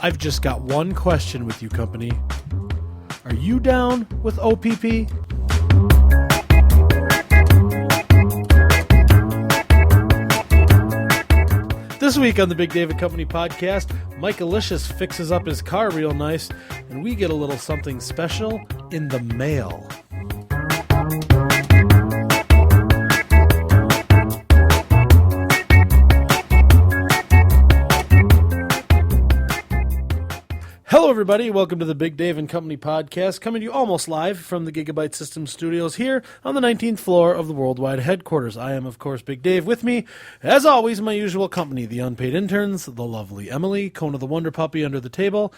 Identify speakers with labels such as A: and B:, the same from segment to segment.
A: I've just got one question with you, company. Are you down with OPP? This week on the Big David Company podcast, Mike Alicious fixes up his car real nice, and we get a little something special in the mail. Hello, everybody. Welcome to the Big Dave and Company podcast, coming to you almost live from the Gigabyte Systems studios here on the 19th floor of the worldwide headquarters. I am, of course, Big Dave. With me, as always, my usual company, the unpaid interns, the lovely Emily, Kona the Wonder Puppy under the table,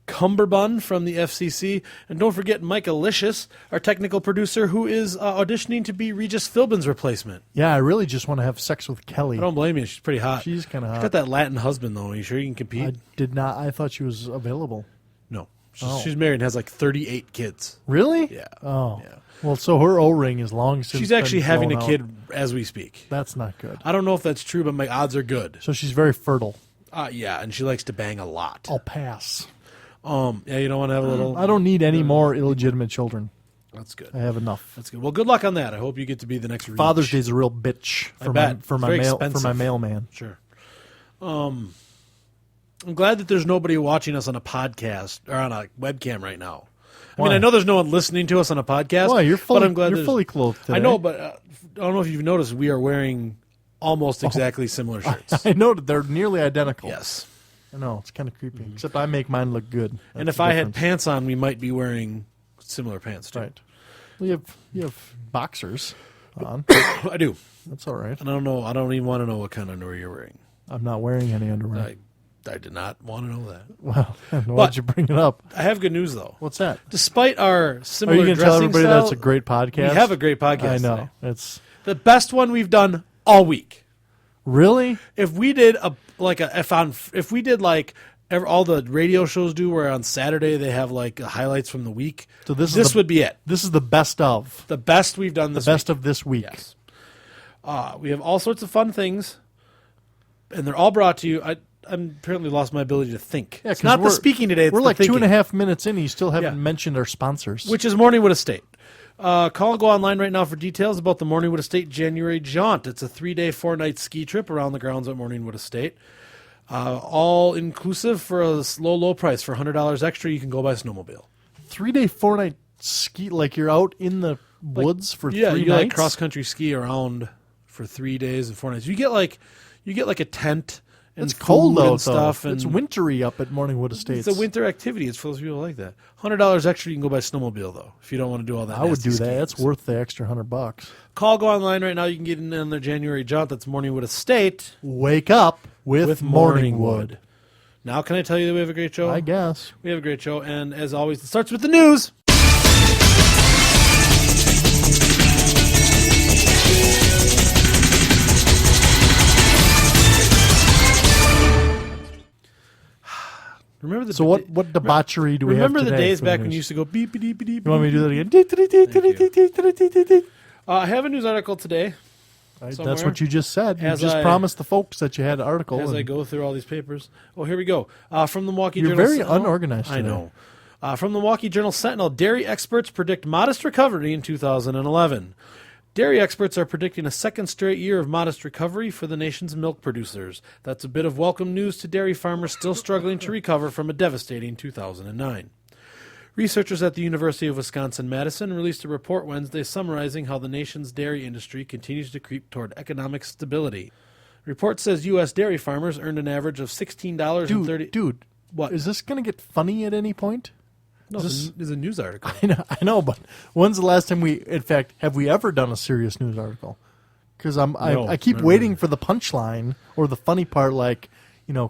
A: Cumberbun from the FCC, and don't forget Mike Alicious, our technical producer, who is auditioning to be Regis Philbin's replacement.
B: Yeah, I really just want to have sex with Kelly.
A: I don't blame you. She's pretty hot.
B: She's kind of hot.
A: She's got that Latin husband, though. Are you sure you can compete?
B: I did not. I thought she was available.
A: No. She's married and has like 38 kids.
B: Really?
A: Yeah.
B: Oh.
A: Yeah.
B: Well, so her O-ring is long since
A: She's actually
B: been
A: having a
B: blown
A: kid
B: out.
A: as we speak.
B: That's not good.
A: I don't know if that's true, but my odds are good.
B: So she's very fertile.
A: Yeah, and she likes to bang a lot.
B: I'll pass.
A: Yeah, you don't want to have a little...
B: I don't need any more illegitimate children.
A: That's good.
B: I have enough.
A: That's good. Well, good luck on that. I hope you get to be the next Reach.
B: Father's Day's a real bitch for my mailman.
A: Sure. I'm glad that there's nobody watching us on a podcast or on a webcam right now. I mean, I know there's no one listening to us on a podcast.
B: Why? You're fully clothed today.
A: I know, but I don't know if you've noticed, we are wearing almost exactly similar shirts.
B: I know that they're nearly identical.
A: Yes.
B: I know. It's kind of creepy. Except I make mine look good.
A: And if I had pants on, we might be wearing similar pants, too.
B: Right. Well, you have boxers on.
A: I do.
B: That's all right.
A: And I don't know. I don't even want to know what kind of underwear you're wearing.
B: I'm not wearing any underwear.
A: I did not want to know that.
B: Well, why'd you bring it up?
A: I have good news, though.
B: What's that?
A: Despite our similar
B: Are you going to tell everybody
A: style,
B: that's a great podcast?
A: we have a great podcast
B: I know.
A: today.
B: It's
A: the best one we've done all week.
B: Really?
A: If we did all the radio shows do, where on Saturday they have like highlights from the week,
B: So
A: this would be it.
B: This is the best of.
A: The best we've done this week.
B: The best of this week.
A: Yes. We have all sorts of fun things, and they're all brought to you. I'm apparently lost my ability to think.
B: Yeah,
A: it's not the speaking today. It's
B: we're
A: the
B: like
A: thinking.
B: 2.5 minutes in. And you still haven't mentioned our sponsors,
A: which is Morningwood Estate. Call and go online right now for details about the Morningwood Estate January Jaunt. It's a 3-day, 4-night ski trip around the grounds at Morningwood Estate. All inclusive for a low price. For $100 extra, you can go by snowmobile.
B: 3-day, 4-night ski, like you're out in the woods for 3 nights?
A: Yeah, you like cross-country ski around for 3 days and 4 nights. You get like a tent and
B: it's cold
A: food
B: out
A: and stuff.
B: Though.
A: And
B: it's wintry up at Morningwood Estates.
A: It's a winter activity. It's for those people like that. $100 extra, you can go by snowmobile, though, if you don't want to do all that.
B: I would do that.
A: Skiing.
B: That's worth the extra $100.
A: Call, go online right now. You can get in on their January jaunt. That's Morningwood Estate.
B: Wake up with Morningwood.
A: Now, can I tell you that we have a great show?
B: I guess.
A: We have a great show, and as always, it starts with the news. Remember the
B: what debauchery do we have today?
A: Remember the days back when you used to go beep, beep, beep, beep.
B: You want me to do that again?
A: I have a news article today.
B: That's what you just said. You just promised the folks that you had an article.
A: As I go through all these papers. Oh, here we go. From the Milwaukee
B: You're
A: Journal.
B: very unorganized today.
A: I know. From the Milwaukee Journal Sentinel, dairy experts predict modest recovery in 2011. Dairy experts are predicting a second straight year of modest recovery for the nation's milk producers. That's a bit of welcome news to dairy farmers still struggling to recover from a devastating 2009. Researchers at the University of Wisconsin-Madison released a report Wednesday summarizing how the nation's dairy industry continues to creep toward economic stability. The report says U.S. dairy farmers earned an average of $16.30.
B: Dude,
A: what?
B: Is this going to get funny at any point?
A: No, this is a news article.
B: I know, but when's the last time have we ever done a serious news article? Because I keep waiting for the punchline or the funny part, like,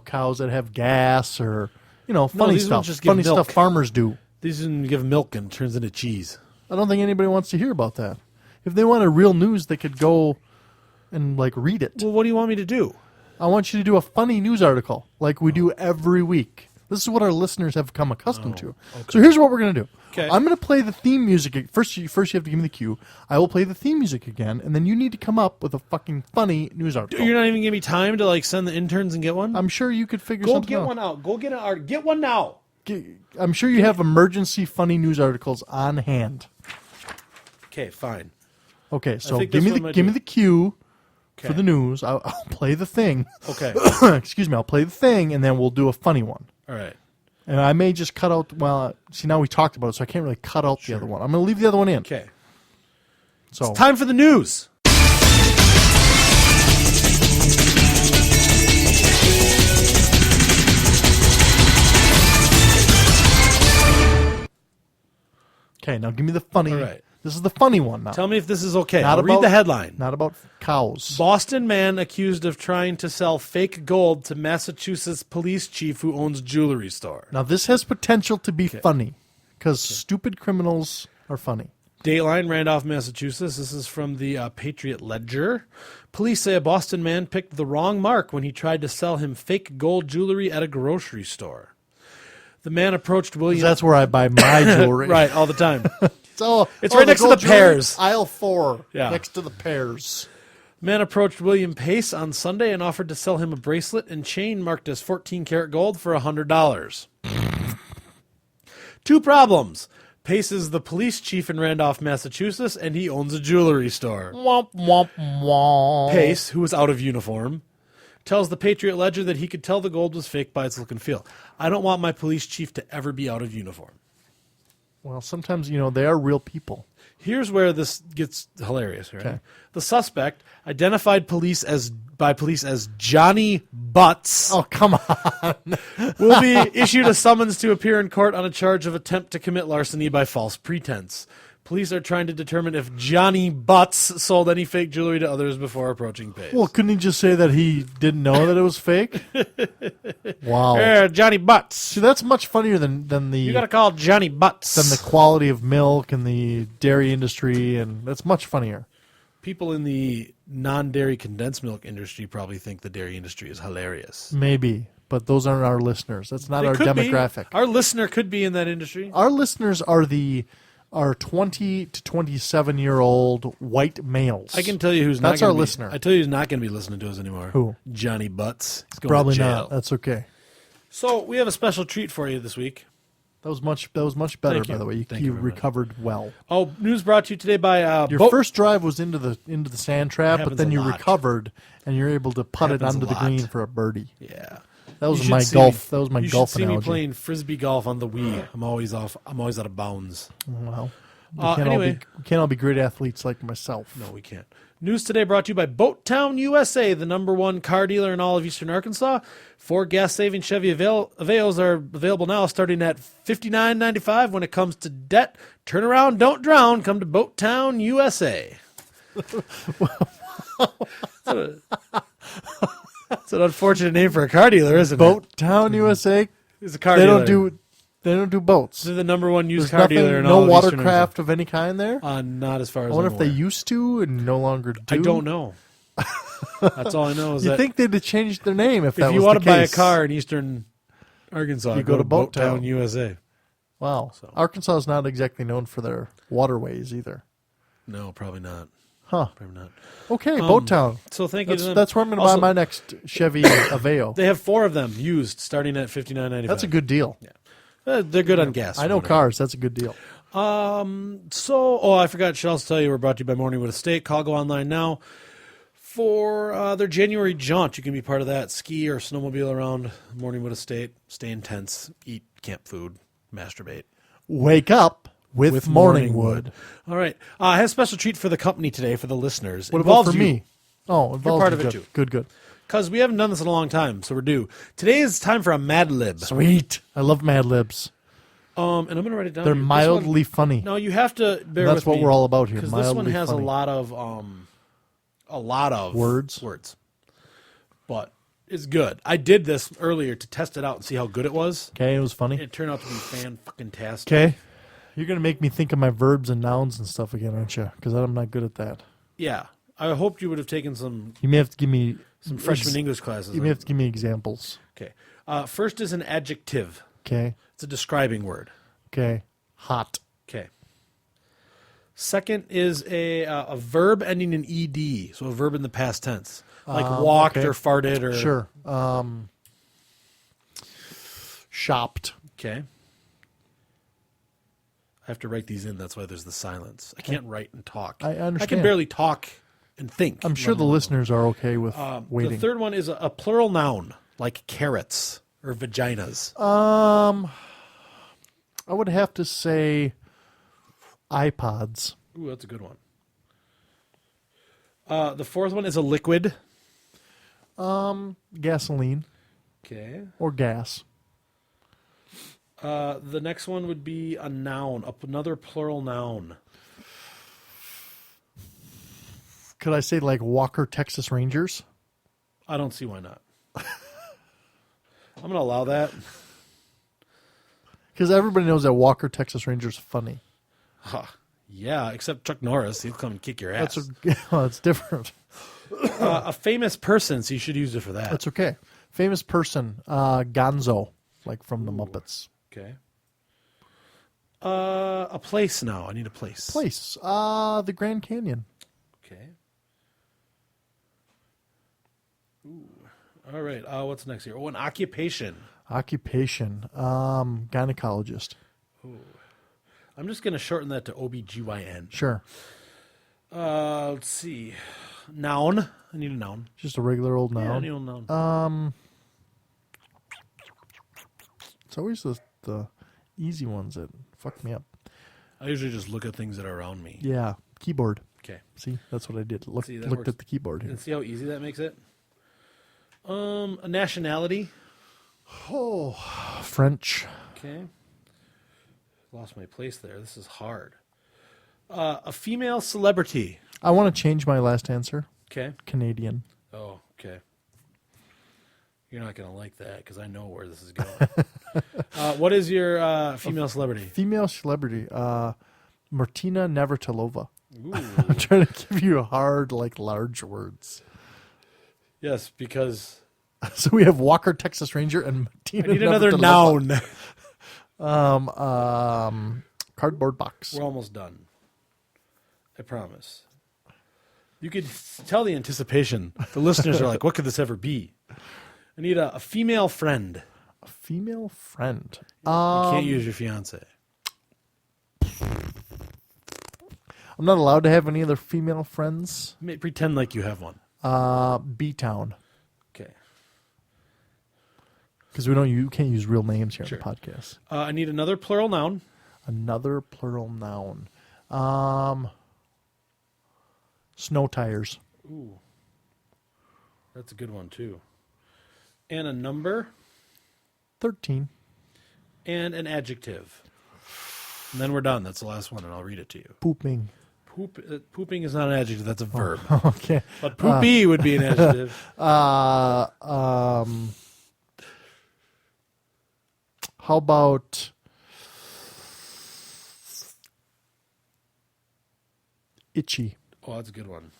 B: cows that have gas or, funny stuff farmers do.
A: These didn't give milk and turns into cheese.
B: I don't think anybody wants to hear about that. If they wanted real news, they could go and, read it.
A: Well, what do you want me to do?
B: I want you to do a funny news article like we do every week. This is what our listeners have come accustomed to.
A: Okay.
B: So here's what we're going to do.
A: Okay.
B: I'm going to play the theme music. First, you have to give me the cue. I will play the theme music again, and then you need to come up with a fucking funny news article.
A: You're not even giving me time to send the interns and get one.
B: I'm sure you could figure
A: Go
B: something out.
A: get one out. Go get get one now.
B: I'm sure you have emergency funny news articles on hand.
A: Okay, fine.
B: Okay, so
A: think
B: give
A: this
B: me
A: one might
B: the
A: do.
B: cue
A: Okay.
B: for the news. I'll play the thing.
A: Okay.
B: Excuse me. I'll play the thing, and then we'll do a funny one.
A: All right.
B: And I may just cut out. Well, see, now we talked about it, so I can't really cut out the other one. I'm going to leave the other one in.
A: Okay.
B: So
A: It's time for the news.
B: okay, now give me the funny.
A: All right.
B: This is the funny one now.
A: Tell me if this is okay.
B: Not
A: I'll read
B: about-
A: the headline.
B: Not about cows.
A: Boston man accused of trying to sell fake gold to Massachusetts police chief who owns jewelry store.
B: Now this has potential to be funny because stupid criminals are funny.
A: Dateline, Randolph, Massachusetts. This is from the Patriot Ledger. Police say a Boston man picked the wrong mark when he tried to sell him fake gold jewelry at a grocery store. The man approached William...
B: That's where I buy my jewelry.
A: Right, all the time.
B: So
A: It's right next to
B: gold
A: the pears.
B: jewelry, aisle 4.
A: Yeah.
B: Next to the pears.
A: The man approached William Pace on Sunday and offered to sell him a bracelet and chain marked as 14-karat gold for $100. Two problems. Pace is the police chief in Randolph, Massachusetts, and he owns a jewelry store.
B: Womp womp womp.
A: Pace, who was out of uniform, tells the Patriot Ledger that he could tell the gold was fake by its look and feel. I don't want my police chief to ever be out of uniform.
B: Well, sometimes, they are real people.
A: Here's where this gets hilarious, right?
B: Okay.
A: The suspect, identified by police as Johnny Butts,
B: Oh, come on.
A: will be issued a summons to appear in court on a charge of attempt to commit larceny by false pretense. Police are trying to determine if Johnny Butts sold any fake jewelry to others before approaching Pace.
B: Well, couldn't he just say that he didn't know that it was fake? Wow.
A: Johnny Butts.
B: See, that's much funnier than the
A: You got to call Johnny Butts.
B: than the quality of milk and the dairy industry, and that's much funnier.
A: People in the non-dairy condensed milk industry probably think the dairy industry is hilarious.
B: Maybe, but those aren't our listeners. That's not
A: They
B: our
A: could be.
B: demographic.
A: Our listener could be in that industry.
B: Our listeners are our 20 to 27-year-old white males.
A: I can tell you who's not
B: That's
A: gonna
B: our
A: be,
B: listener.
A: I tell you who's not going to be listening to us anymore.
B: Who?
A: Johnny Butts. He's going
B: Probably
A: to jail.
B: not. That's okay.
A: So we have a special treat for you this week.
B: That was much better,
A: Thank
B: by
A: you.
B: the way.
A: Thank
B: You
A: you very much.
B: recovered well.
A: Oh, news brought to you today by
B: Your
A: Boat.
B: first drive was into the sand trap, but
A: Happens
B: then
A: a
B: you
A: lot.
B: recovered and you're able to putt it
A: Happens a
B: onto the
A: lot.
B: green for a birdie.
A: Yeah.
B: That
A: You
B: was
A: should
B: my
A: see
B: golf.
A: me-
B: That was my
A: you
B: golf
A: should see
B: analogy.
A: me playing frisbee golf on the Wii. I'm always out of bounds.
B: Well,
A: Anyway.
B: we can't all be great athletes like myself.
A: No, we can't. News today brought to you by Boat Town USA, the #1 car dealer in all of Eastern Arkansas. 4 gas-saving Chevy Aveos are available now, starting at $59.95. When it comes to debt, turn around, don't drown. Come to Boat Town USA. It's an unfortunate name for a car dealer, isn't it?
B: Boat Town USA.
A: It's a car
B: They
A: dealer.
B: don't do boats.
A: They're the #1 used
B: There's
A: car
B: nothing,
A: dealer in
B: no
A: all of Eastern
B: watercraft of any kind there.
A: Arkansas. Not as far as
B: I wonder
A: I'm
B: if they
A: aware.
B: used to and no longer do.
A: I don't know. That's all I know is
B: You
A: that
B: think they'd have changed their name if that
A: if
B: was
A: you
B: the
A: want to buy a
B: case.
A: car in Eastern Arkansas,
B: You go to Boat
A: Town
B: Town.
A: USA.
B: Wow.
A: So.
B: Arkansas is not exactly known for their waterways either.
A: No, probably not.
B: Huh.
A: Probably not.
B: Okay, Boat Town.
A: So thank you to them.
B: That's where I'm going to buy
A: Also,
B: my next Chevy Aveo.
A: They have 4 of them used, starting at $59.95.
B: That's a good deal.
A: They're good on gas.
B: I know cars. That's a good deal.
A: I forgot. Should also tell you we're brought to you by Morningwood Estate. Call, go online now for their January jaunt. You can be part of that. Ski or snowmobile around Morningwood Estate. Stay in tents. Eat camp food. Masturbate.
B: Wake up with Morningwood.
A: All right. I have a special treat for the company today for the listeners.
B: What
A: Involves
B: about for
A: you,
B: me? Oh, involves
A: part
B: you.
A: of it,
B: Good.
A: too.
B: Good.
A: Because we haven't done this in a long time, so we're due. Today is time for a Mad Lib.
B: Sweet. I love Mad Libs.
A: And I'm going to write it down.
B: They're
A: here. This
B: mildly
A: one-
B: funny.
A: No, you have to bear
B: That's
A: with me.
B: what we're all about here.
A: Because this one
B: Mildly
A: has
B: funny.
A: a lot of
B: Words.
A: But it's good. I did this earlier to test it out and see how good it was.
B: Okay, it was funny.
A: It turned out to be fan-fucking-tastic.
B: Okay. You're going to make me think of my verbs and nouns and stuff again, aren't you? Because I'm not good at that.
A: Yeah. I hoped you would have taken some
B: You may have to give me
A: freshman English classes.
B: You may have to give me examples.
A: Okay. First is an adjective.
B: Okay.
A: It's a describing word.
B: Okay. Hot.
A: Okay. Second is a verb ending in ed, so a verb in the past tense, like walked or farted or.
B: Sure. Shopped.
A: Okay. I have to write these in. That's why there's the silence. I can't write and talk.
B: I understand.
A: I can barely talk and think.
B: I'm sure the listeners are okay with waiting.
A: The third one is a plural noun, like carrots or vaginas.
B: I would have to say iPods.
A: Ooh, that's a good one. The fourth one is a liquid.
B: Gasoline.
A: Okay.
B: Or gas.
A: The next one would be a noun, another plural noun.
B: Could I say like Walker, Texas Rangers?
A: I don't see why not. I'm going to allow that.
B: Because everybody knows that Walker, Texas Rangers is funny.
A: Yeah, except Chuck Norris. He'll come and kick your ass.
B: It's different.
A: A famous person, so you should use it for that.
B: That's okay. Famous person, Gonzo, like from the Muppets.
A: Okay. A place now. I need a place.
B: Place. The Grand Canyon.
A: Okay. Ooh. All right. What's next here? Oh, an occupation.
B: Occupation. Gynecologist.
A: Ooh. I'm just going to shorten that to OBGYN.
B: Sure.
A: Let's see. Noun. I need a noun.
B: Just a regular old noun.
A: Yeah, I need a noun.
B: It's always the easy ones that fuck me up.
A: I usually just look at things that are around me.
B: Yeah. Keyboard.
A: Okay.
B: See, that's what I did. Looked
A: works.
B: at the keyboard here.
A: And see how easy that makes it? A nationality.
B: Oh, French.
A: Okay. Lost my place there. This is hard. A female celebrity.
B: I want to change my last answer.
A: Okay.
B: Canadian.
A: Oh, okay. You're not going to like that because I know where this is going. What is your female celebrity?
B: Female celebrity. Martina Navratilova.
A: Ooh.
B: I'm trying to give you hard, like large words.
A: Yes, because...
B: So we have Walker, Texas Ranger, and Martina
A: I need another noun.
B: Cardboard box.
A: We're almost done. I promise. You could tell the anticipation. The listeners are like, what could this ever be? I need a female friend.
B: A female friend.
A: You can't use your fiance.
B: I'm not allowed to have any other female friends.
A: Pretend like you have one.
B: B-Town.
A: Okay.
B: Because you can't use real names here
A: Sure.
B: on the podcast.
A: I need another plural noun.
B: Another plural noun. Snow tires.
A: Ooh. That's a good one, too. And a number.
B: 13.
A: And an adjective. And then we're done. That's the last one, and I'll read it to you.
B: Pooping.
A: Pooping is not an adjective. That's a verb.
B: Okay.
A: But poopy would be an adjective.
B: How about itchy?
A: Oh, that's a good one.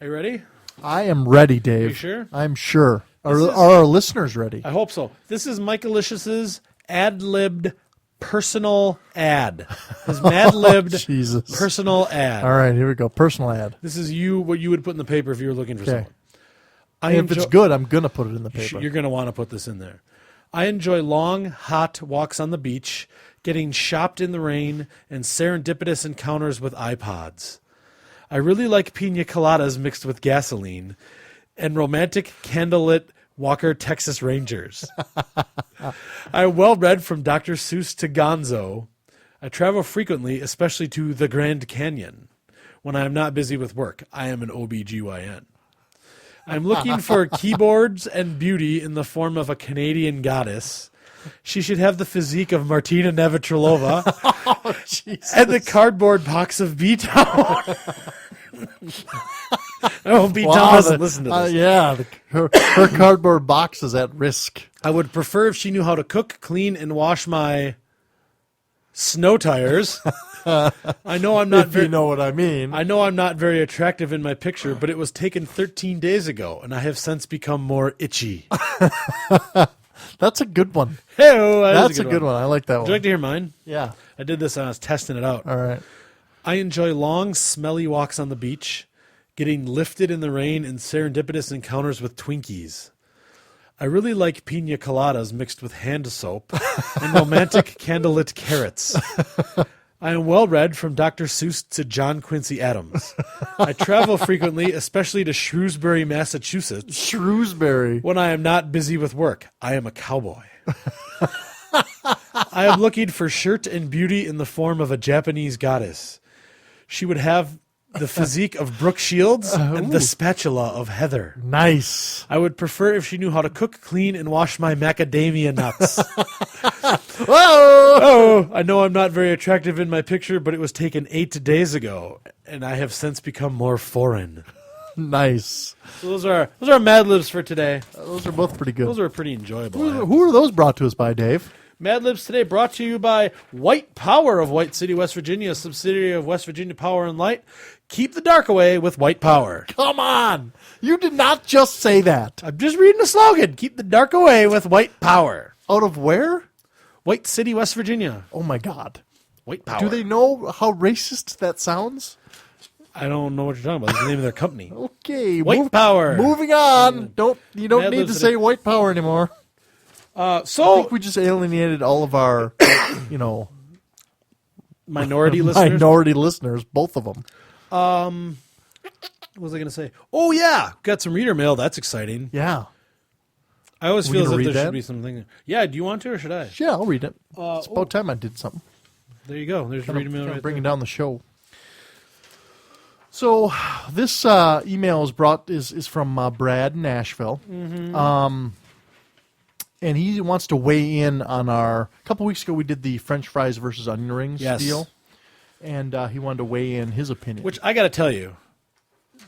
A: Are you ready?
B: I am ready, Dave.
A: Are you sure?
B: I'm sure. Are our listeners ready?
A: I hope so. This is Mike Alicius's ad-libbed personal ad. His mad-libbed
B: Jesus.
A: personal ad.
B: All right, here we go. Personal ad.
A: This is what you would put in the paper if you were looking for someone.
B: If it's good, I'm going to put it in the paper.
A: You're going to want to put this in there. I enjoy long, hot walks on the beach, getting shopped in the rain, and serendipitous encounters with iPods. I really like pina coladas mixed with gasoline and romantic candlelit Walker, Texas Rangers. I'm well read from Dr. Seuss to Gonzo. I travel frequently, especially to the Grand Canyon. When I am not busy with work, I am an OBGYN. I'm looking for keyboards and beauty in the form of a Canadian goddess. She should have the physique of Martina Navratilova and the cardboard box of B-Town. B-Town doesn't listen to this.
B: Her cardboard box is at risk.
A: I would prefer if she knew how to cook, clean, and wash my snow tires. I know I'm not
B: if you know what I mean.
A: I know I'm not very attractive in my picture, but it was taken 13 days ago, and I have since become more itchy.
B: That's a good one.
A: Hey,
B: That's a good one. I like that
A: Would
B: one.
A: you like to hear mine?
B: Yeah.
A: I did this when I was testing it out.
B: All right.
A: I enjoy long, smelly walks on the beach, getting lifted in the rain, and serendipitous encounters with Twinkies. I really like pina coladas mixed with hand soap and romantic candlelit carrots. I am well-read from Dr. Seuss to John Quincy Adams. I travel frequently, especially to Shrewsbury, Massachusetts.
B: Shrewsbury.
A: When I am not busy with work, I am a cowboy. I am looking for shirt and beauty in the form of a Japanese goddess. She would have the physique of Brooke Shields and the spatula of Heather.
B: Nice.
A: I would prefer if she knew how to cook, clean, and wash my macadamia nuts.
B: Whoa!
A: Oh, I know I'm not very attractive in my picture, but it was taken 8 days ago, and I have since become more foreign.
B: Nice.
A: So those are Mad Libs for today.
B: Those are both pretty good.
A: Those are pretty enjoyable.
B: Who are those brought to us by, Dave?
A: Mad Libs today brought to you by White Power of White City, West Virginia, a subsidiary of West Virginia Power and Light. Keep the dark away with White Power.
B: Come on. You did not just say that.
A: I'm just reading the slogan. Keep the dark away with White Power.
B: Out of where?
A: White City, West Virginia.
B: Oh, my God.
A: White Power.
B: Do they know how racist that sounds?
A: I don't know what you're talking about. It's the name of their company.
B: Okay.
A: White Power.
B: Moving on. You don't
A: Mad
B: need
A: Libs
B: to
A: today.
B: say White Power anymore. I think we just alienated all of our,
A: minority listeners.
B: minority listeners, both of them.
A: What was I going to say? Oh, yeah. Got some reader mail. That's exciting.
B: Yeah.
A: I always
B: We
A: feel as
B: gonna
A: if
B: read
A: there
B: that?
A: should be something. Yeah, do you want to or should I?
B: Yeah, I'll read it. It's about time I did something.
A: There you go. There's reader mail right
B: Bringing
A: there.
B: down the show. So this email is from Brad in Nashville. Mm-hmm. And he wants to weigh in on a couple weeks ago we did the French fries versus onion rings deal. And he wanted to weigh in his opinion.
A: Which I got to tell you,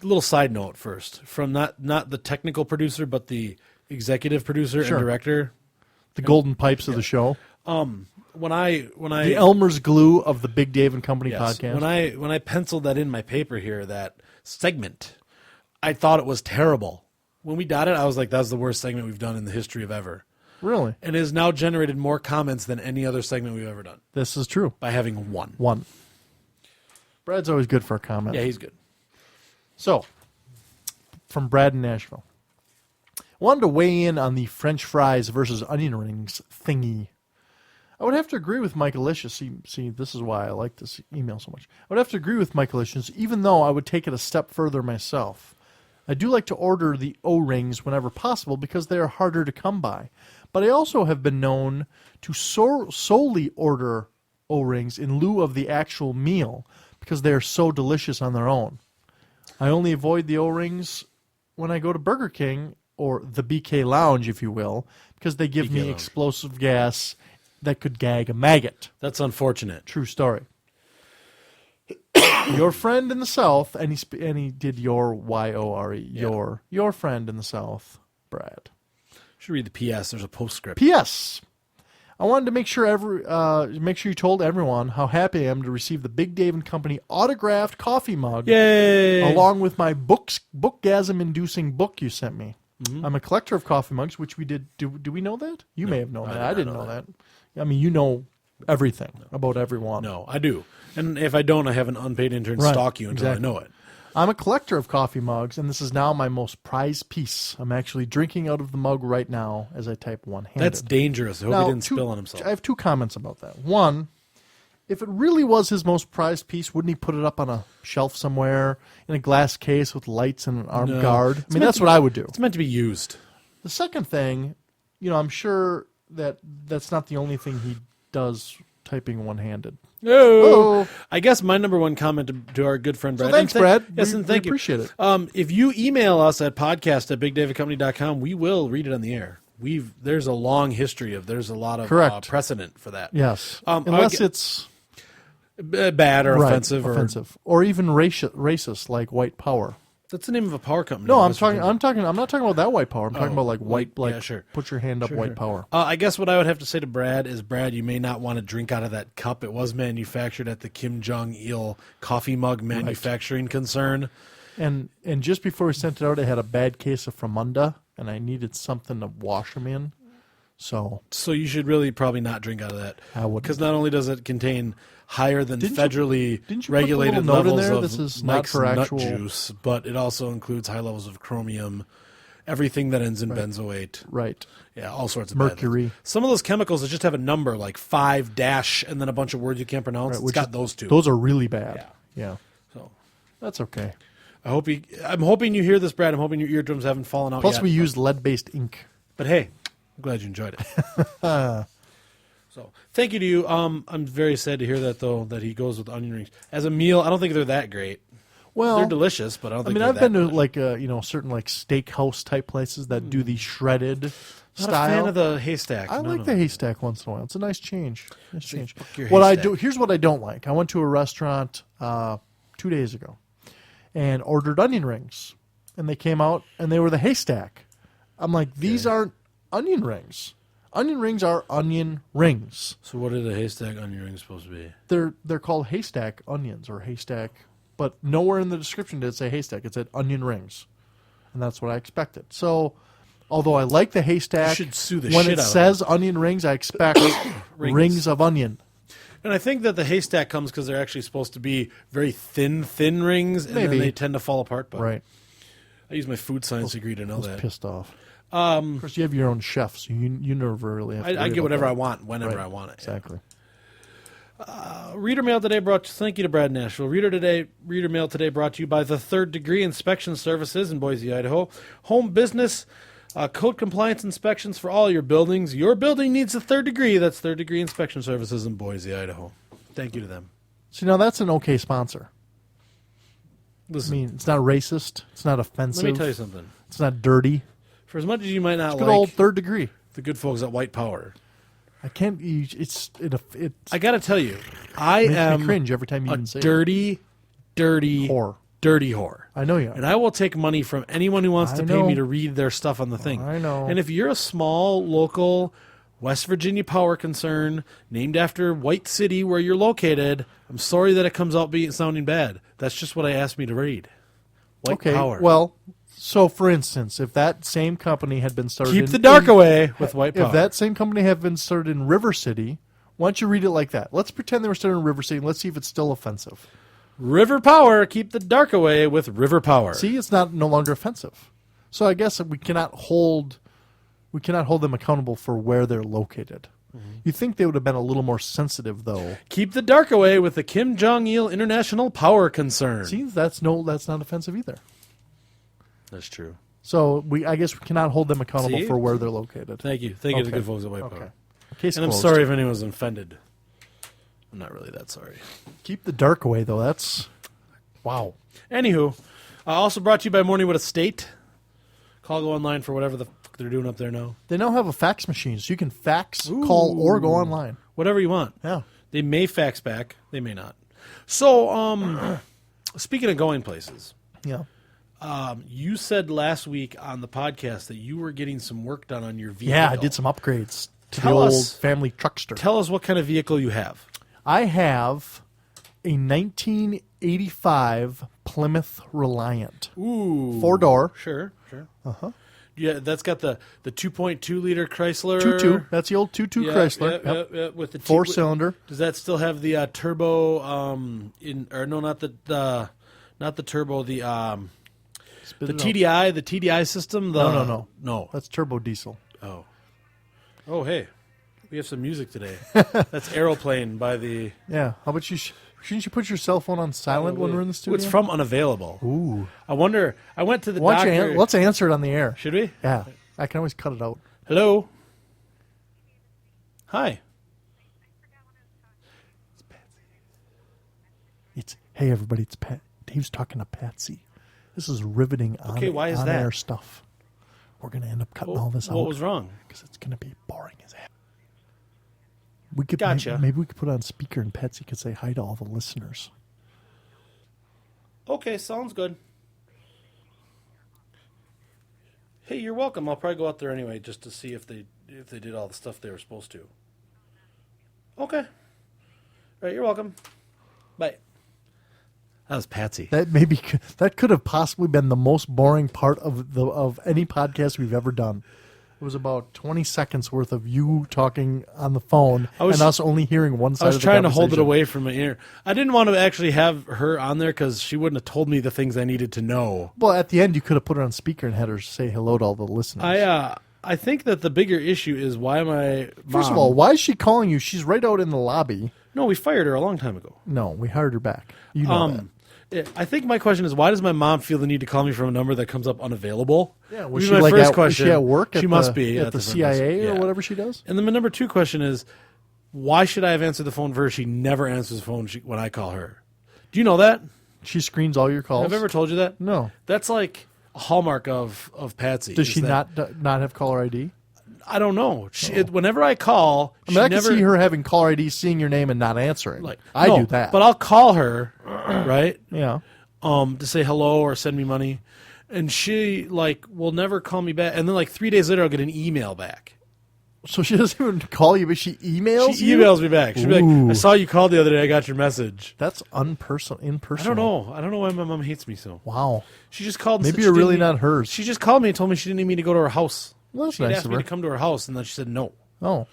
A: a little side note first, from not the technical producer, but the executive producer
B: Sure.
A: and director.
B: The golden pipes of the show.
A: When I
B: The Elmer's glue of the Big Dave and Company podcast.
A: when I penciled that in my paper here, that segment, I thought it was terrible. When we got it, I was like, that's the worst segment we've done in the history of ever.
B: Really?
A: And it has now generated more comments than any other segment we've ever done
B: This is true.
A: by having one.
B: One. Brad's always good for a comment.
A: Yeah, he's good.
B: So, from Brad in Nashville. Wanted to weigh in on the French fries versus onion rings thingy. I would have to agree with Mike Alicious. See, this is why I like this email so much. I would have to agree with Mike Alicious, even though I would take it a step further myself. I do like to order the O-rings whenever possible because they are harder to come by. But I also have been known to solely order O-rings in lieu of the actual meal because they are so delicious on their own. I only avoid the O-rings when I go to Burger King or the BK Lounge, if you will, because they give me explosive gas that could gag a maggot.
A: That's unfortunate.
B: True story. Your friend in the South, and he did your Y-O-R-E, your friend in the South, Brad.
A: Should read the PS. There's a postscript.
B: P.S. I wanted to make sure you told everyone how happy I am to receive the Big Dave and Company autographed coffee mug.
A: Yay!
B: Along with my bookgasm-inducing book you sent me. Mm-hmm. I'm a collector of coffee mugs, which we did. Do we know that? You may have known that. I didn't know that. I mean, you know everything about everyone.
A: No, I do. And if I don't, I have an unpaid intern stalk you until I know it.
B: I'm a collector of coffee mugs, and this is now my most prized piece. I'm actually drinking out of the mug right now as I type one-handed.
A: That's dangerous. I hope he didn't spill on himself.
B: I have two comments about that. One, if it really was his most prized piece, wouldn't he put it up on a shelf somewhere in a glass case with lights and an armed guard? I mean, that's what I would do.
A: It's meant to be used.
B: The second thing, I'm sure that's not the only thing he does typing one-handed.
A: Oh. I guess my number one comment to our good friend Brad.
B: So thanks, Brad.
A: Yes, and thank
B: we appreciate it.
A: If you email us at podcast@bigdavidcompany.com, we will read it on the air. There's a long history there's a lot of precedent for that.
B: Yes, unless it's
A: bad or offensive
B: or even racist like white power.
A: That's the name of a power company.
B: No,
A: in
B: I'm
A: West
B: talking.
A: Virginia.
B: I'm talking. I'm not talking about that white power. I'm talking about like white. Like,
A: yeah, sure.
B: Put your hand up, white power.
A: I guess what I would have to say to Brad is, Brad, you may not want to drink out of that cup. It was manufactured at the Kim Jong-il coffee mug manufacturing concern.
B: And just before we sent it out, I had a bad case of Fromunda, and I needed something to wash them in. So
A: you should really probably not drink out of that.
B: I wouldn't.
A: Because not only does it contain higher than federally
B: didn't you
A: regulated
B: put the little note in
A: levels
B: there?
A: of
B: This is not
A: Mike's
B: for
A: nut
B: actual
A: juice, but it also includes high levels of chromium, everything that ends in benzoate.
B: Right.
A: Yeah, all sorts of bad
B: Mercury.
A: things. Some of those chemicals that just have a number like 5 dash and then a bunch of words you can't pronounce.
B: Right,
A: It's got those two.
B: Those are really bad. Yeah.
A: So
B: That's okay.
A: I'm hoping you hear this, Brad. I'm hoping your eardrums haven't fallen out
B: Plus,
A: yet.
B: we used lead-based ink.
A: But hey, I'm glad you enjoyed it. So thank you to you. I'm very sad to hear that, though, that he goes with onion rings. As a meal, I don't think they're that great.
B: Well,
A: they're delicious, but I don't think
B: mean,
A: they're
B: I've
A: that
B: been to
A: delicious.
B: like certain like steakhouse type places that do the shredded
A: Not
B: style.
A: a fan of the haystack.
B: I like the haystack once in a while. It's a nice change.
A: fuck your
B: What I
A: haystack.
B: do here's what I don't like. I went to a restaurant 2 days ago and ordered onion rings, and they came out and they were the haystack. I'm like, these aren't onion rings. Onion rings are onion rings.
A: So what are the haystack onion rings supposed to be?
B: They're called haystack onions or haystack, but nowhere in the description did it say haystack. It said onion rings, and that's what I expected. So, although I like the haystack,
A: You should sue the
B: when
A: shit
B: it
A: out of
B: says onion rings, I expect rings of onion.
A: And I think that the haystack comes because they're actually supposed to be very thin rings, and
B: Maybe.
A: then they tend to fall apart. But
B: Right.
A: I use my food science degree to know
B: I was
A: that.
B: pissed off. Of course, you have your own chef, so you never really have to
A: I
B: worry
A: get
B: about
A: whatever
B: that.
A: I want whenever
B: Right.
A: I want it.
B: Exactly.
A: Reader mail today thank you to Brad Nashville. Reader mail today brought to you by the Third Degree Inspection Services in Boise, Idaho. Home business code compliance inspections for all your buildings. Your building needs a third degree. That's Third Degree Inspection Services in Boise, Idaho. Thank you to them.
B: See, now that's an okay sponsor. I
A: Listen,
B: mean, it's not racist. It's not offensive.
A: let me tell you something.
B: It's not dirty.
A: For as much as you might not
B: Good old
A: like
B: third degree.
A: the good folks at White Power,
B: I can't. It's
A: I got to tell you, I
B: makes
A: am
B: me cringe every time you
A: a
B: even say
A: dirty
B: whore.
A: dirty whore.
B: I know you are.
A: And I will take money from anyone who wants
B: I
A: to
B: know.
A: pay me to read their stuff on the thing.
B: I know.
A: And if you're a small, local West Virginia power concern named after White City where you're located, I'm sorry that it comes out sounding bad. That's just what I asked me to read. White
B: Okay.
A: Power.
B: Well, so for instance, if that same company had been started,
A: keep the dark away with White Power.
B: If that same company had been started in River City, why don't you read it like that? Let's pretend they were started in River City. And let's see if it's still offensive.
A: River Power, keep the dark away with River Power.
B: See, it's no longer offensive. So I guess we cannot hold them accountable for where they're located. You think they would have been a little more sensitive, though?
A: Keep the dark away with the Kim Jong-il International Power Concern.
B: See, that's not offensive either.
A: That's true.
B: So I guess we cannot hold them accountable
A: See?
B: for where they're located.
A: Thank you. Thank you to the
B: Okay.
A: good folks at White
B: Okay.
A: Power.
B: Case
A: And I'm
B: closed.
A: sorry if anyone was offended. I'm not really that sorry.
B: Keep the dark away, though. That's wow.
A: Anywho, also brought to you by Morningwood Estate. Call, go online for whatever the fuck they're doing up there now.
B: They now have a fax machine, so you can fax, call, or go online.
A: Whatever you want.
B: Yeah.
A: They may fax back. They may not. So, speaking of going places,
B: Yeah.
A: you said last week on the podcast that you were getting some work done on your vehicle.
B: Yeah, I did some upgrades to
A: Tell
B: the old
A: us-
B: family truckster.
A: Tell us what kind of vehicle you have.
B: I have a 1985 Plymouth Reliant.
A: Ooh.
B: 4-door.
A: Sure. Yeah, that's got the 2.2 liter Chrysler.
B: 2.2. That's the old 2.2
A: Yeah,
B: Chrysler.
A: yeah,
B: Yep.
A: yeah, with the
B: 4-cylinder.
A: Does that still have the turbo? Not the turbo.
B: Spit
A: The
B: it out.
A: TDI, the TDI system.
B: No. That's turbo diesel.
A: Oh, hey, we have some music today. That's Aeroplane by the.
B: Yeah. How about you? Shouldn't you put your cell phone on silent when we're in the studio?
A: It's from Unavailable.
B: Ooh.
A: I wonder. I went to the
B: Why don't you
A: doctor.
B: let's answer it on the air.
A: Should we?
B: Yeah. I can always cut it out.
A: Hello. Hi.
B: Hey everybody, it's Pat. Dave's talking to Patsy. This is riveting
A: Okay, why is that?
B: on-air stuff. We're going to end up cutting all this out.
A: What was wrong?
B: Because it's going to be boring as hell. We could
A: Gotcha.
B: maybe we could put it on speaker and Patsy could say hi to all the listeners.
A: Okay, sounds good. Hey, you're welcome. I'll probably go out there anyway just to see if they did all the stuff they were supposed to. Okay. All right, you're welcome. Bye. That was Patsy.
B: That could have possibly been the most boring part of any podcast we've ever done. It was about 20 seconds worth of you talking on the phone and us only hearing one side of the conversation.
A: I was trying to hold it away from my ear. I didn't want to actually have her on there because she wouldn't have told me the things I needed to know.
B: Well, at the end, you could have put her on speaker and had her say hello to all the listeners.
A: I think that the bigger issue is why my mom...
B: First of all, why is she calling you? She's right out in the lobby.
A: No, we fired her a long time ago.
B: No, we hired her back. You know that.
A: I think my question is, why does my mom feel the need to call me from a number that comes up unavailable?
B: Yeah, was she my first question. Was she at work? She
A: must be
B: at the CIA or whatever she does.
A: And then my number two question is, why should I have answered the phone for her? She never answers the phone when I call her. Do you know that?
B: She screens all your calls.
A: Have I ever told you that?
B: No.
A: That's like a hallmark of Patsy.
B: Does she not have caller ID?
A: I don't know. Whenever I call,
B: I can see her having caller ID, seeing your name, and not answering. I do that.
A: But I'll call her, right?
B: Yeah.
A: To say hello or send me money, and she will never call me back. And then 3 days later, I'll get an email back.
B: So she doesn't even call you, but she emails
A: you? She emails me back. She'll be like, I saw you called the other day. I got your message.
B: That's impersonal.
A: I don't know. I don't know why my mom hates me so.
B: Wow.
A: She just called.
B: Maybe you're really not hers.
A: She just called me and told me she didn't need me to go to her house.
B: Well, that's
A: she
B: nice
A: asked me to come to her house, and then she said no.
B: Oh.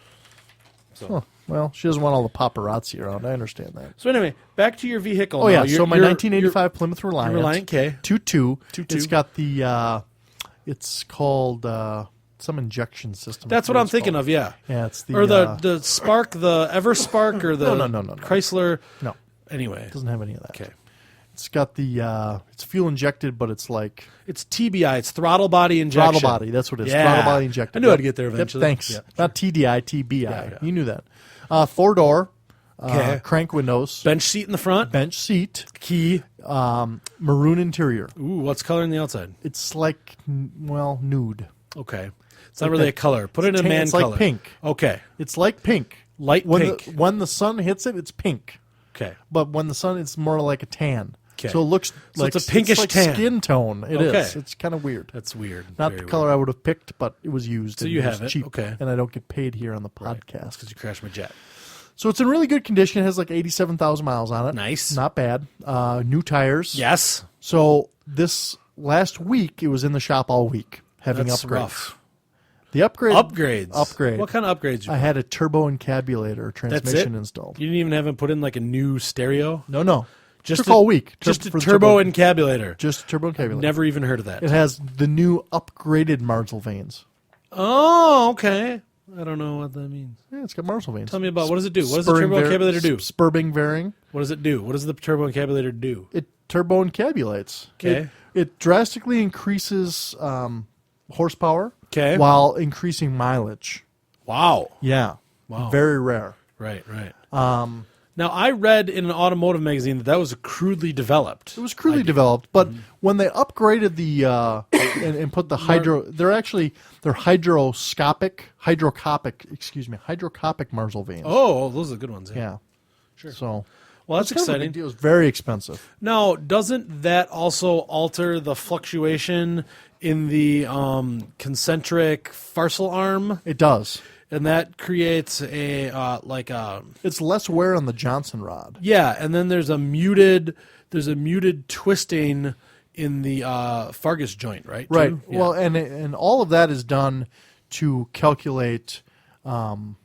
A: So.
B: Huh. Well, she doesn't want all the paparazzi around. I understand that.
A: So anyway, back to your vehicle.
B: Oh, yeah. So my 1985 Plymouth Reliant.
A: Reliant K.
B: 2.2. It's got the, it's called some injection system.
A: That's what I'm thinking of, yeah.
B: Yeah, it's the...
A: Or the Spark, the EverSpark, or the
B: no.
A: Chrysler.
B: No.
A: Anyway.
B: It doesn't have any of that.
A: Okay.
B: It's got the, it's fuel injected, but it's like...
A: It's TBI. It's throttle body injection.
B: Throttle body. That's what it is.
A: Yeah.
B: Throttle body injected.
A: I knew I'd get there eventually.
B: Yep, thanks.
A: Yeah,
B: not TDI, TBI. Yeah. You knew that. 4-door. Crank windows.
A: Bench seat in the front.
B: Bench seat.
A: Key.
B: Maroon interior.
A: Ooh, what's color on the outside?
B: It's like, nude.
A: Okay. It's not really a color. Put it in a man color.
B: It's like pink.
A: Okay.
B: It's like pink.
A: Light pink.
B: When the sun hits it, it's pink.
A: Okay.
B: But when the sun, it's more like a tan.
A: Okay.
B: So it looks like
A: it's a pinkish tan.
B: Skin tone. It is. It's kind of weird.
A: That's weird.
B: Not the color I would have picked, but it was used.
A: So you have it.
B: Cheap,
A: okay.
B: And I don't get paid here on the podcast.
A: Right. That's because you crashed my jet.
B: So it's in really good condition. It has 87,000 miles on it.
A: Nice.
B: Not bad. New tires.
A: Yes.
B: So this last week, it was in the shop all week having
A: That's
B: upgrades.
A: Rough.
B: The
A: upgrades.
B: What
A: kind of upgrades?
B: I had a turbo encabulator transmission installed.
A: You didn't even have him put in a new stereo?
B: No.
A: Just
B: took all week.
A: Just a turbo encabulator.
B: Just a turbo encabulator.
A: Never even heard of that.
B: It has the new upgraded Marsal vanes.
A: Oh, okay. I don't know what that means.
B: Yeah, it's got Marsal vanes.
A: Tell me about what does it do? What does the turbo encabulator do?
B: Spurring varying.
A: What does it do? What does the turbo encabulator do?
B: It turbo encabulates.
A: Okay.
B: It drastically increases horsepower.
A: Okay.
B: While increasing mileage.
A: Wow.
B: Yeah.
A: Wow.
B: Very rare.
A: Right. Now, I read in an automotive magazine that was crudely developed.
B: It was crudely developed, but when they upgraded the and put the they're hydroscopic Marsal vanes.
A: Oh, those are the good ones.
B: Yeah.
A: Sure.
B: So,
A: well, that's exciting.
B: It was very expensive.
A: Now, doesn't that also alter the fluctuation in the concentric farsal arm?
B: It does.
A: And that creates
B: it's less wear on the Johnson rod.
A: Yeah, and then there's a muted twisting in the Fargus joint, right?
B: Right.
A: Too? Yeah.
B: Well, and all of that is done to calculate gram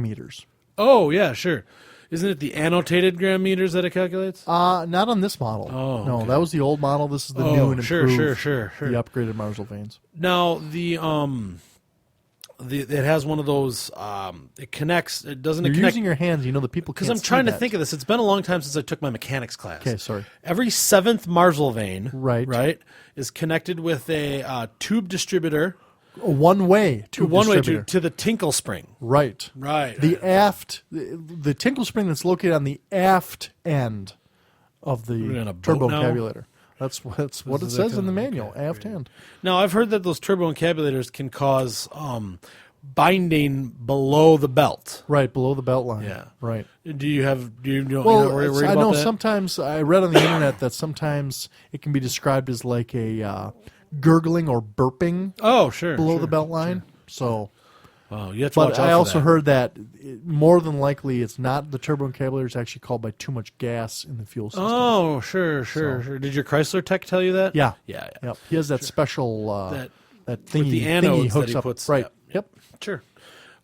B: meters.
A: Oh yeah, sure. Isn't it the annotated gram meters that it calculates?
B: Not on this model.
A: Oh,
B: no,
A: okay.
B: that was the old model. This is the new and improved.
A: Sure.
B: The upgraded Marsal vanes.
A: Now it has one of those. It connects. It doesn't.
B: You're
A: connect,
B: using your hands. You know the people.
A: Because I'm trying to think of this. It's been a long time since I took my mechanics class.
B: Okay, sorry.
A: Every seventh Marsal vane,
B: right,
A: is connected with a tube distributor.
B: A one-way tube distributor
A: to the tinkle spring.
B: Right. The tinkle spring that's located on the aft end of the turbo encabulator. That's what it says in the manual. Okay, aft end.
A: Now I've heard that those turbo encabulators can cause binding below the belt.
B: Right, below the belt line.
A: Yeah.
B: Right.
A: Do you know,
B: Well,
A: you're worried
B: I
A: about
B: know
A: that?
B: sometimes I read on the internet that sometimes it can be described as like a gurgling or burping
A: Oh, sure.
B: below
A: sure,
B: the belt line.
A: sure.
B: So,
A: Oh, you have to watch
B: but
A: out
B: I
A: for
B: also
A: that.
B: heard that more than likely it's not the turbo encabulator. It's actually called by too much gas in the fuel system.
A: Oh, sure. Did your Chrysler tech tell you that?
B: Yeah.
A: Yeah.
B: Yep. He has that special that thingy,
A: with the
B: thingy
A: anodes
B: he hooks
A: that he
B: up.
A: puts.
B: Right.
A: Yep. Sure.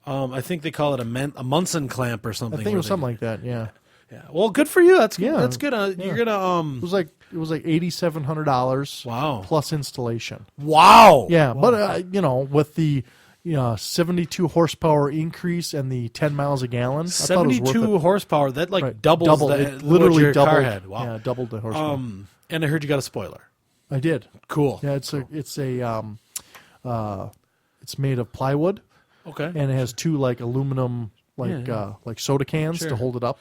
A: I think they call it a Munson clamp or something.
B: I think it was something like that. Yeah.
A: Yeah. Well, good for you. That's good.
B: Yeah.
A: That's good. You're gonna
B: It was like $8,700.
A: Wow.
B: Plus installation.
A: Wow.
B: Yeah, but with the 72 horsepower increase and the 10 miles a gallon, I thought it was worth
A: 72
B: it.
A: horsepower. That
B: Right.
A: doubles
B: Double.
A: the,
B: It literally
A: what your
B: doubled.
A: car had. Wow.
B: Yeah, doubled the horsepower.
A: And I heard you got a spoiler.
B: I did.
A: Cool.
B: Yeah, it's made of plywood,
A: Okay.
B: and it has two like aluminum like soda cans
A: Sure.
B: to hold it up.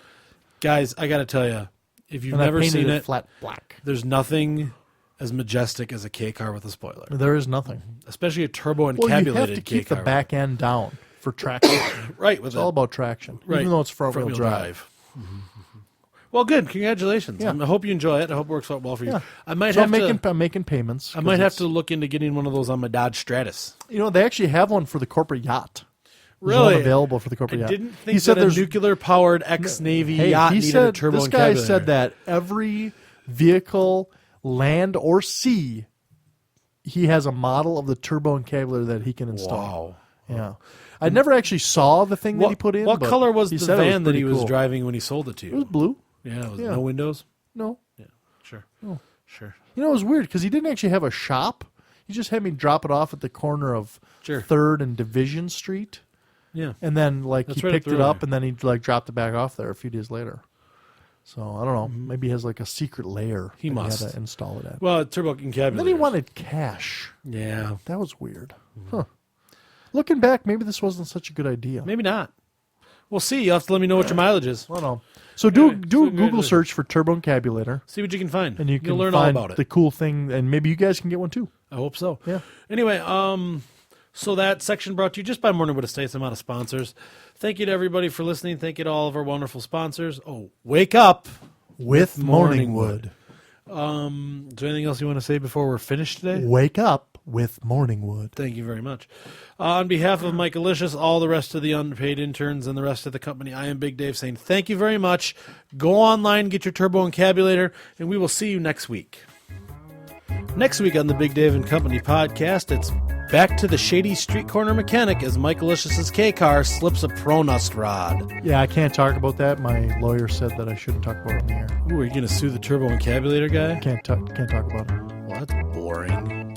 A: Guys, I got to tell you, if you've
B: And I
A: never
B: painted
A: seen
B: it
A: it,
B: flat black.
A: there's nothing as majestic as a K car with a spoiler,
B: There is nothing.
A: especially a turbo encabulated
B: Well, you have to
A: K
B: keep the
A: car.
B: back end down for traction.
A: Right. With
B: It's all about traction,
A: right.
B: even though it's front-wheel drive.
A: Well, good. Congratulations.
B: Yeah.
A: I hope you enjoy it. I hope it works out well for you.
B: Yeah.
A: I might
B: So
A: have
B: I'm making payments.
A: I might have to look into getting one of those on my Dodge Stratus.
B: They actually have one for the corporate yacht. There's
A: Really?
B: one available for the corporate
A: I
B: yacht.
A: didn't think
B: he said
A: that a
B: there's
A: nuclear-powered ex-Navy
B: Hey,
A: yacht
B: he
A: needed
B: said
A: a turbo
B: this guy
A: encabulator.
B: said that every vehicle, land or sea, he has a model of the turbo encabulator that he can install.
A: Wow.
B: Yeah, I never actually saw the thing that he put in.
A: What
B: but
A: color was
B: he
A: the
B: said it
A: van that he
B: pretty
A: was
B: cool.
A: driving when he sold it to
B: It was
A: you?
B: blue.
A: Yeah, it was
B: Yeah.
A: no windows?
B: No,
A: Yeah, sure.
B: Oh.
A: Sure.
B: it was weird because he didn't actually have a shop. He just had me drop it off at the corner of
A: Sure.
B: 3rd and Division Street.
A: Yeah.
B: And then,
A: That's
B: he
A: right up
B: picked
A: the
B: it
A: road.
B: up, and then he dropped it back off there a few days later. So I don't know. Maybe he has a secret lair.
A: He
B: that
A: must.
B: He had to install it at.
A: Well, turbo encabulator.
B: And then he wanted cash.
A: Yeah.
B: That was weird. Huh. Looking back, maybe this wasn't such a good idea.
A: Maybe not. We'll see. You'll have to let me know what your mileage is.
B: I don't know. So do
A: Okay,
B: a
A: so
B: Google search for turbo encabulator,
A: See what you can find.
B: and
A: You'll
B: can
A: learn all
B: find
A: about it.
B: the cool thing, and maybe you guys can get one too.
A: I hope so.
B: Yeah.
A: Anyway, so that section brought to you just by Morningwood Estates, amount of sponsors. Thank you to everybody for listening. Thank you to all of our wonderful sponsors. Oh, wake up
B: With
A: Morningwood.
B: Morningwood.
A: Is there anything else you want to say before we're finished today?
B: Wake up with Morningwood.
A: Thank you very much. On behalf of Mike Alicious, all the rest of the unpaid interns, and the rest of the company, I am Big Dave saying thank you very much. Go online, get your turbo encabulator, and we will see you next week. Next week on the Big Dave and Company podcast, it's back to the shady street corner mechanic as Mike Alicious's K car slips a pronust rod.
B: Yeah, I can't talk about that. My lawyer said that I shouldn't talk about it on the air.
A: Ooh, are you going to sue the turbo encabulator guy?
B: Can't talk about it.
A: Well, that's boring.